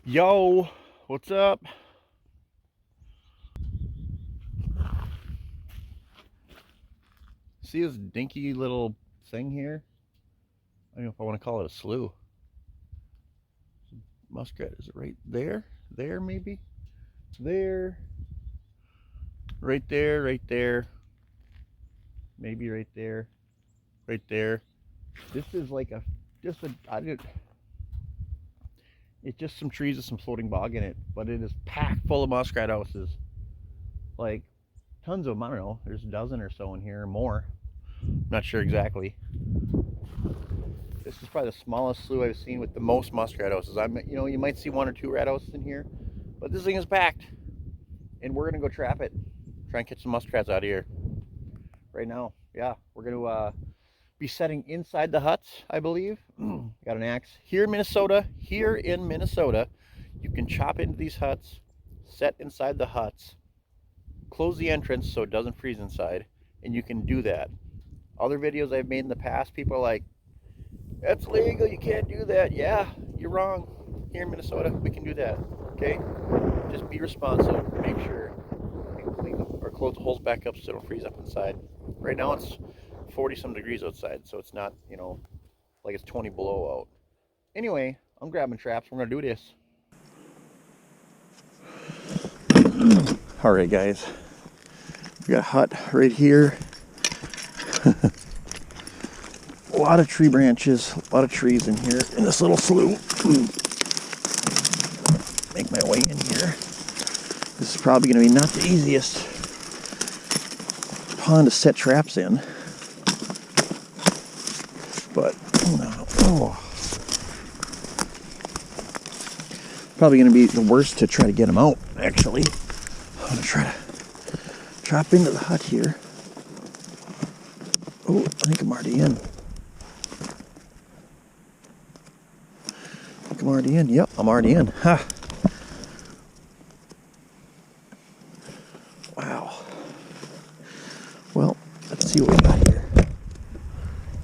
Yo, what's up? See this dinky little thing here? I don't know if I want to call it a slough. Muskrat, is it right there? There, maybe? There. Right there, right there. Maybe right there. Right there. This is like it's just some trees with some floating bog in it, but it is packed full of muskrat houses. Like, tons of them, I don't know. There's a dozen or so in here, or more. I'm not sure exactly. This is probably the smallest slough I've seen with the most muskrat houses. You might see one or two rat houses in here, but this thing is packed, and we're gonna go trap it, try and catch some muskrats out of here right now. Yeah, we're gonna be setting inside the huts, I believe. Got an axe here in Minnesota. You can chop into these huts, set inside the huts, close the entrance so it doesn't freeze inside, and you can do that. Other videos I've made in the past, people are like, that's legal, you can't do that. Yeah, you're wrong. Here in Minnesota, we can do that. Okay? Just be responsive. Make sure and clean or close the holes back up so they don't freeze up inside. Right now it's 40 some degrees outside, so it's not, like it's 20 below out. Anyway, I'm grabbing traps. We're gonna do this. All right, guys. We got a hut right here. A lot of tree branches, a lot of trees in here in this little slough. Make my way in here. This is probably going to be not the easiest pond to set traps in, but probably going to be the worst to try to get them out. Actually, I'm going to try to drop into the hut here. Oh, I think I'm already in. Yep, I'm already in. Ha. Wow. Well, let's see what we got here,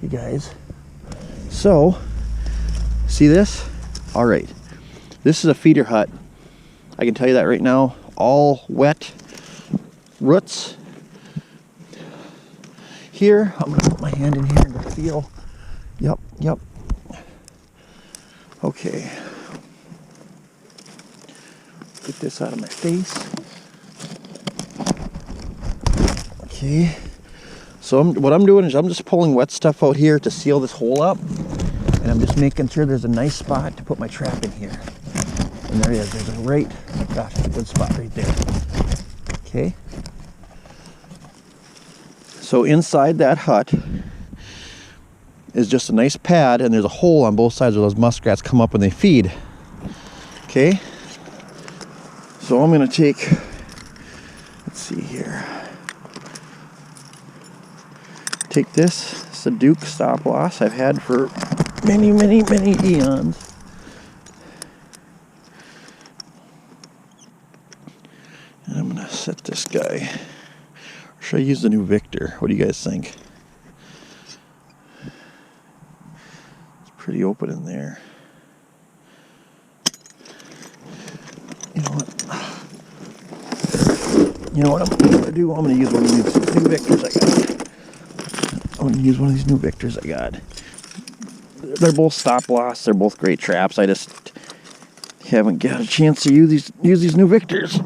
you guys. So, see this? All right. This is a feeder hut. I can tell you that right now. All wet roots. Here, I'm gonna put my hand in here to feel. Yep. Okay. Get this out of my face. Okay. So what I'm doing is I'm just pulling wet stuff out here to seal this hole up. And I'm just making sure there's a nice spot to put my trap in here. And there it is. There's a good spot right there. Okay. So inside that hut is just a nice pad, and there's a hole on both sides where those muskrats come up when they feed. Okay. So I'm going to take, let's see here. Take this. It's a Duke stop loss I've had for many eons. And I'm going to set this guy. Or should I use the new Victor? What do you guys think? It's pretty open in there. You know what I'm going to do? I'm going to use one of these new Victors I got. They're both stop loss. They're both great traps. I just haven't got a chance to use these new Victors.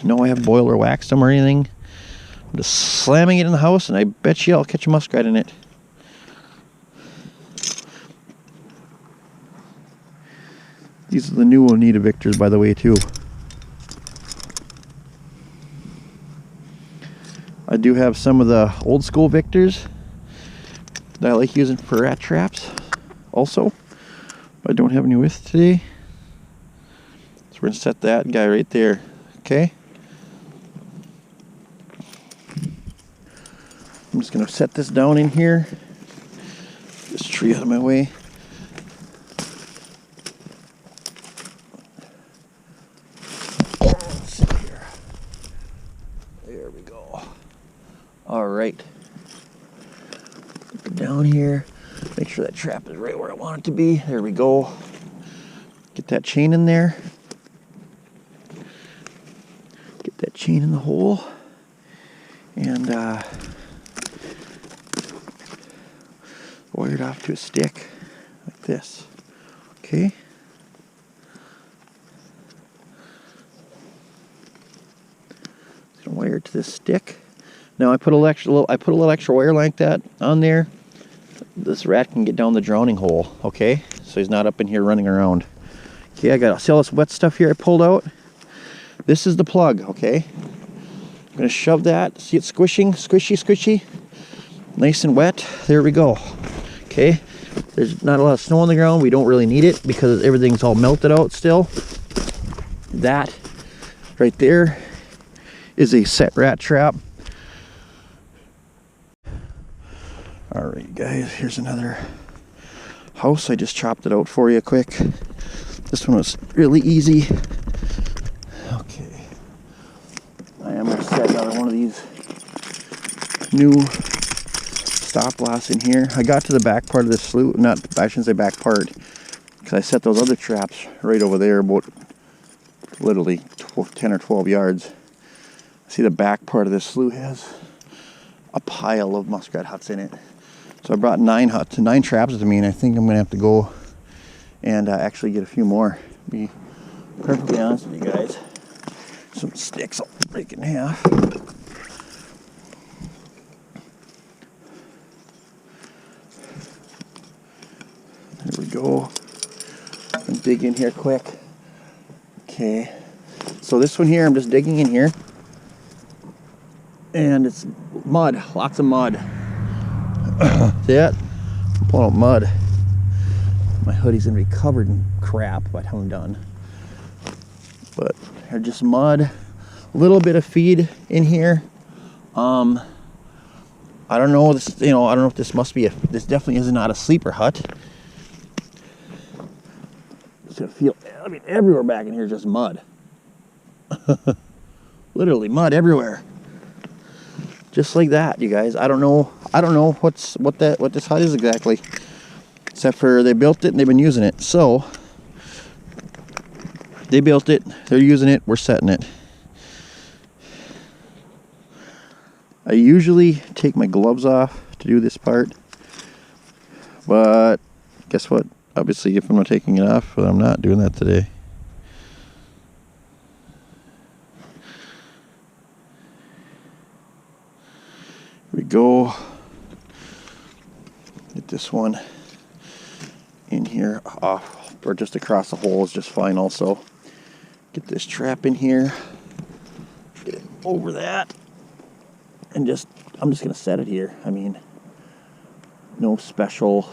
No, I haven't boiled or waxed them or anything. I'm just slamming it in the house, and I bet you I'll catch a muskrat in it. These are the new Oneida Victors, by the way, too. I do have some of the old school Victors that I like using for rat traps also, but I don't have any with today. So we're going to set that guy right there, okay? I'm just going to set this down in here. This tree out of my way. Let's see here. There we go. All right. Down here. Make sure that trap is right where I want it to be. There we go. Get that chain in there. Get that chain in the hole. And wire it off to a stick like this. Okay. Wire it to this stick. Now I put a little extra wire like that on there. This rat can get down the drowning hole. Okay, so he's not up in here running around. Okay, I got all this wet stuff here I pulled out. This is the plug. Okay, I'm gonna shove that. See it squishing, squishy, nice and wet. There we go. Okay, there's not a lot of snow on the ground. We don't really need it because everything's all melted out still. That right there is a set rat trap. Alright guys, here's another house. I just chopped it out for you quick. This one was really easy. Okay. I am going to set another one of these new stop loss in here. I got to the back part of this slough, I shouldn't say back part, because I set those other traps right over there, about literally 10 or 12 yards. See, the back part of this slough has a pile of muskrat huts in it. So I brought 9 traps with me, and I think I'm going to have to go and actually get a few more. Be perfectly honest with you guys. Some sticks I'll break in half. There we go. And dig in here quick. Okay. So this one here, I'm just digging in here. And it's mud, lots of mud. See that? I'm pulling out mud. My hoodie's gonna be covered in crap by the time I'm done. But they're just mud. A little bit of feed in here. I don't know. This, I don't know if this must be this definitely is not a sleeper hut. Just gonna feel. I mean, everywhere back in here is just mud. Literally mud everywhere. Just like that, you guys. I don't know what this hut is exactly, except for they built it and they've been using it. So they built it, they're using it, we're setting it. I usually take my gloves off to do this part, but guess what? Obviously, if I'm not taking it off, but I'm not doing that today. We go. Get this one in here off, or just across the hole is just fine also. Get this trap in here, get it over that, and I'm just gonna set it here. I mean, no special.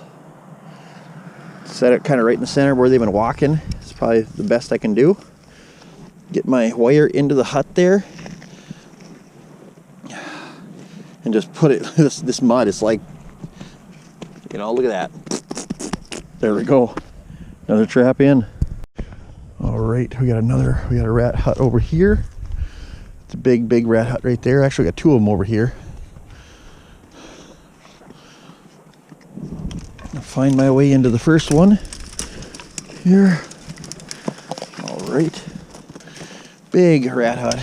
Set it kind of right in the center where they've been walking. It's probably the best I can do. Get my wire into the hut there. And just put it, this mud is like, look at that. There we go. Another trap in. All right, we got a rat hut over here. It's a big rat hut right there. Actually, we got 2 of them over here. I'll find my way into the first one here. All right. Big rat hut.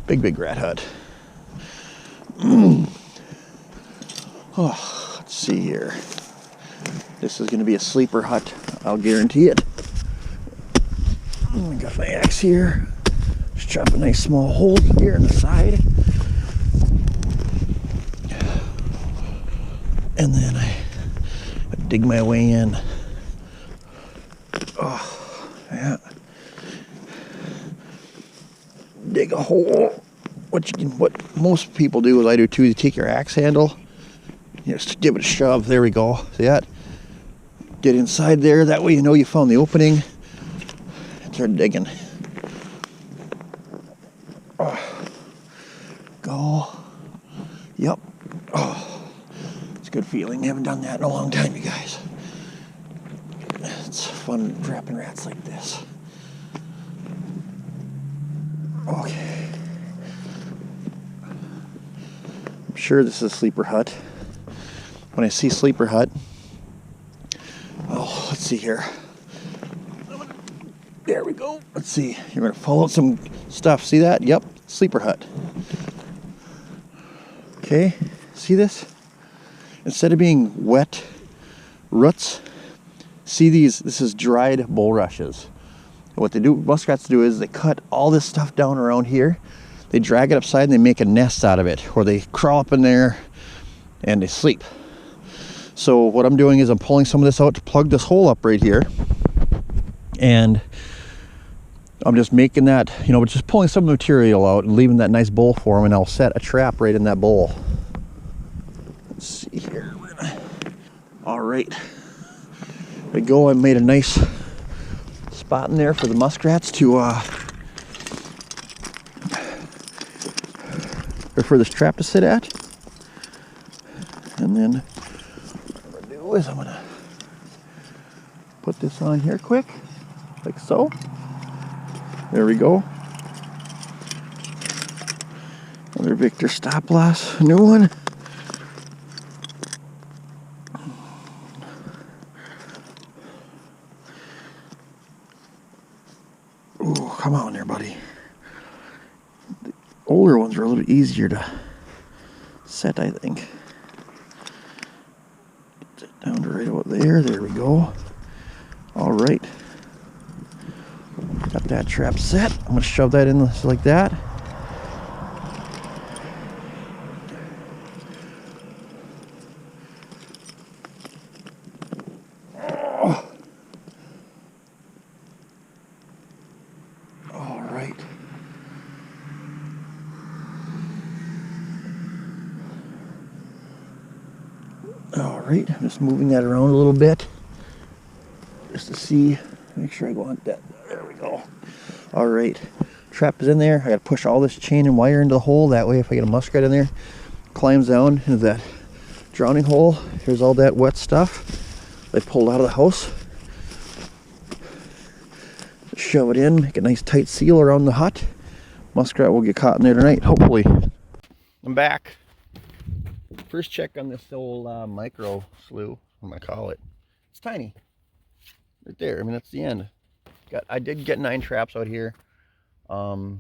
Big rat hut. Oh, let's see here. This is going to be a sleeper hut, I'll guarantee it. I got my axe here. Just chop a nice small hole here in the side. And then I dig my way in. Oh, yeah. Dig a hole. What most people do, as I do too, you take your axe handle, just give it a shove. There we go. See that? Get inside there. That way you know you found the opening. And start digging. Oh. Go. Yep. Oh, it's a good feeling. I haven't done that in a long time, you guys. It's fun trapping rats like this. Okay. Sure, this is a sleeper hut. When I see sleeper hut, oh, let's see here. I'm There we go. Let's see. You're going to follow some stuff. See that? Yep. Sleeper hut. Okay. See this? Instead of being wet roots, see these? This is dried bulrushes. What they do, muskrats do, is they cut all this stuff down around here. They drag it upside and they make a nest out of it, or they crawl up in there and they sleep. So what I'm doing is I'm pulling some of this out to plug this hole up right here. And I'm just making that, you know, just pulling some material out and leaving that nice bowl for them, and I'll set a trap right in that bowl. Let's see here. All right. There we go. I made a nice spot in there for the muskrats to, or for this trap to sit at. And then what I'm gonna do is I'm gonna put this on here quick, like so. There we go. Another Victor stop loss, new one. Ooh, come on there, buddy. The older ones are a little bit easier to set, I think. Get it down to right about there. There we go. All right. Got that trap set. I'm going to shove that in like that. Oh. All right. All right. I'm just moving that around a little bit just to see. Make sure I go on that. There we go. All right. Trap is in there. I got to push all this chain and wire into the hole. That way, if I get a muskrat in there, climbs down into that drowning hole. Here's all that wet stuff I pulled out of the house. Shove it in. Make a nice tight seal around the hut. Muskrat will get caught in there tonight, hopefully. I'm back. First check on this old micro slough, I'm going to call it. It's tiny. Right there. I mean, that's the end. I did get 9 traps out here. Let me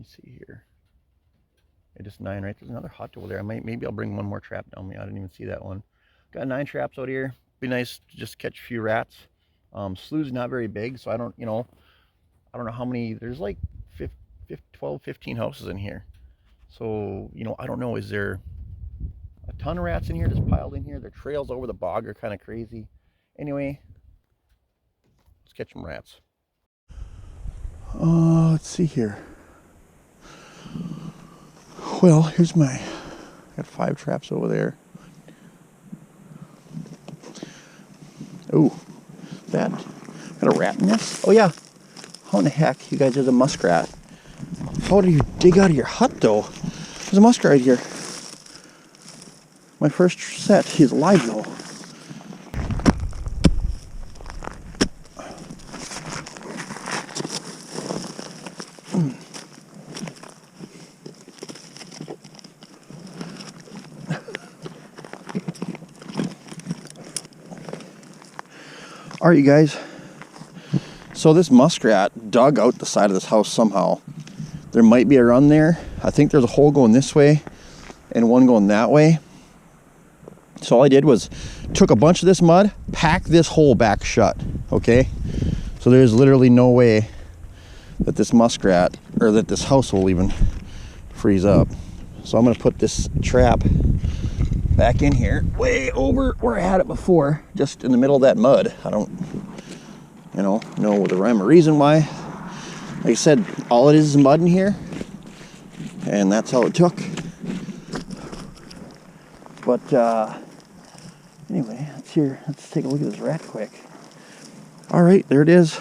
see here. Just 9, right? There's another hut over there. Maybe I'll bring one more trap down. I didn't even see that one. Got 9 traps out here. Be nice to just catch a few rats. Slough's not very big, so I don't know how many. There's like 12, 15 houses in here. So, I don't know. Is there a ton of rats in here just piled in here? Their trails over the bog are kind of crazy. Anyway, let's catch some rats. Let's see here. Well, here's I got 5 traps over there. Oh, that got a rat in this? Oh yeah. How in the heck, you guys, there's a muskrat. How do you dig out of your hut though? There's a muskrat right here. My first set. He's alive though. Alright, you guys. So this muskrat dug out the side of this house somehow. There might be a run there. I think there's a hole going this way and one going that way. So all I did was took a bunch of this mud, packed this hole back shut, okay? So there's literally no way that this muskrat, or that this house will even freeze up. So I'm gonna put this trap back in here, way over where I had it before, just in the middle of that mud. I don't, know the rhyme or reason why. Like I said, all it is mud in here, and that's how it took. But anyway, let's take a look at this rat quick. All right, there it is.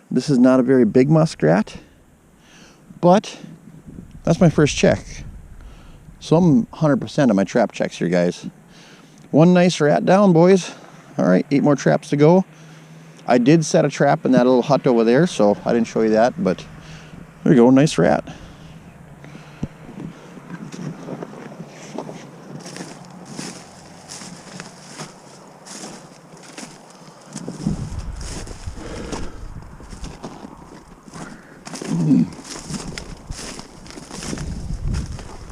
This is not a very big muskrat, but that's my first check. So I'm 100% on my trap checks here, guys. One nice rat down, boys. All right, 8 more traps to go. I did set a trap in that little hut over there, so I didn't show you that, but there we go, nice rat.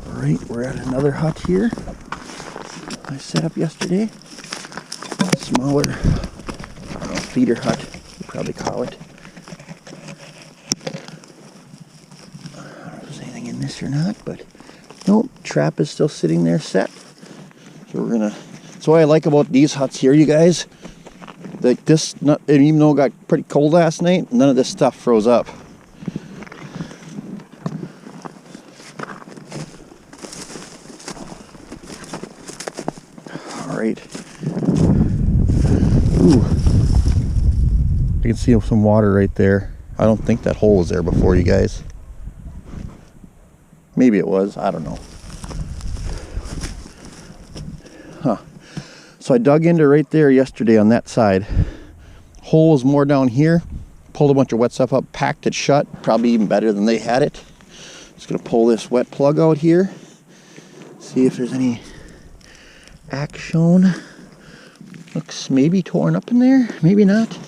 Alright, we're at another hut here I set up yesterday. Smaller, I don't know, feeder hut, you probably call it. I don't know if there's anything in this or not, but nope, trap is still sitting there set. So we're gonna, that's what I like about these huts here, you guys. Like this, even though it got pretty cold last night, none of this stuff froze up. Alright. Ooh. You can see some water right there. I don't think that hole was there before, you guys. Maybe it was, I don't know. Huh. So I dug into right there yesterday on that side. Hole was more down here. Pulled a bunch of wet stuff up, packed it shut. Probably even better than they had it. Just gonna pull this wet plug out here. See if there's any action. Looks maybe torn up in there, maybe not.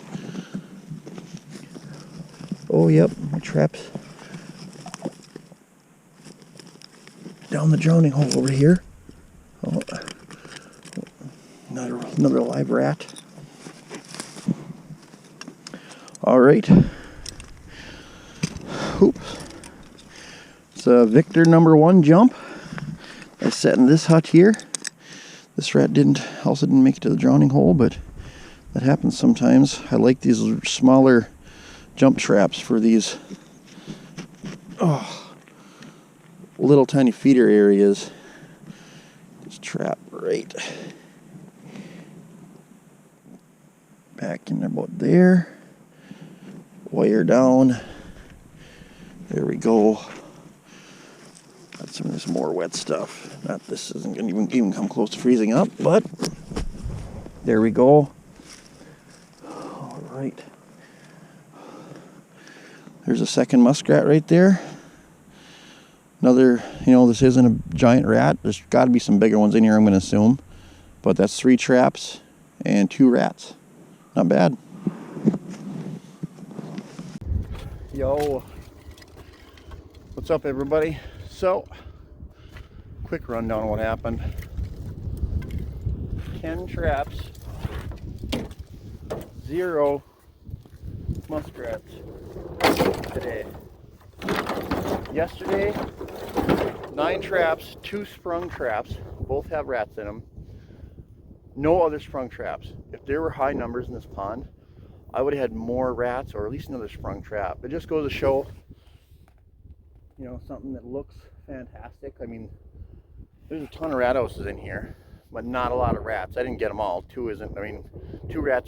Oh, yep, my trap's down the drowning hole over here. Oh, another live rat. All right. Oops. It's a Victor #1 jump. I set in this hut here. This rat also didn't make it to the drowning hole, but that happens sometimes. I like these smaller jump traps for these little tiny feeder areas. This trap right back in about there. Wire down. There we go. Got some of this more wet stuff. Not this isn't going to even come close to freezing up, but there we go. All right. There's a second muskrat right there. Another, this isn't a giant rat. There's got to be some bigger ones in here, I'm going to assume. But that's 3 traps and 2 rats. Not bad. Yo. What's up, everybody? So, quick rundown on what happened. 10 traps, 0 muskrats today. Yesterday, 9 traps, 2 sprung traps, both have rats in them. No other sprung traps. If there were high numbers in this pond, I would have had more rats or at least another sprung trap. It just goes to show, something that looks fantastic. I mean, there's a ton of rat houses in here, but not a lot of rats. I didn't get them all. 2 rats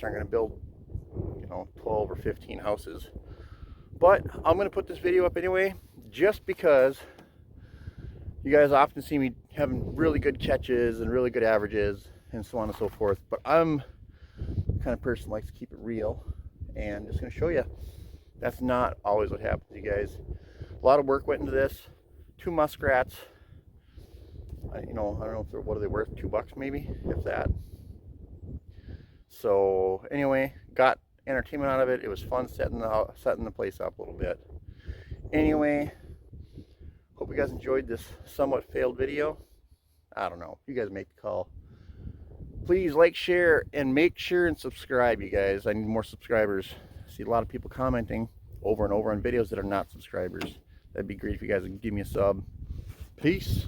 aren't going to build, 12 or 15 houses. But I'm going to put this video up anyway, just because you guys often see me having really good catches and really good averages and so on and so forth. But I'm the kind of person who likes to keep it real, and just going to show you that's not always what happens, you guys. A lot of work went into this. 2 muskrats. I don't know what are they worth, $2 maybe, if that. So anyway, got entertainment out of it. It was fun setting the place up a little bit. Anyway, hope you guys enjoyed this somewhat failed video. I don't know, you guys make the call. Please like, share, and make sure and subscribe, you guys. I need more subscribers. I see a lot of people commenting over and over on videos that are not subscribers. That'd be great if you guys would give me a sub. Peace.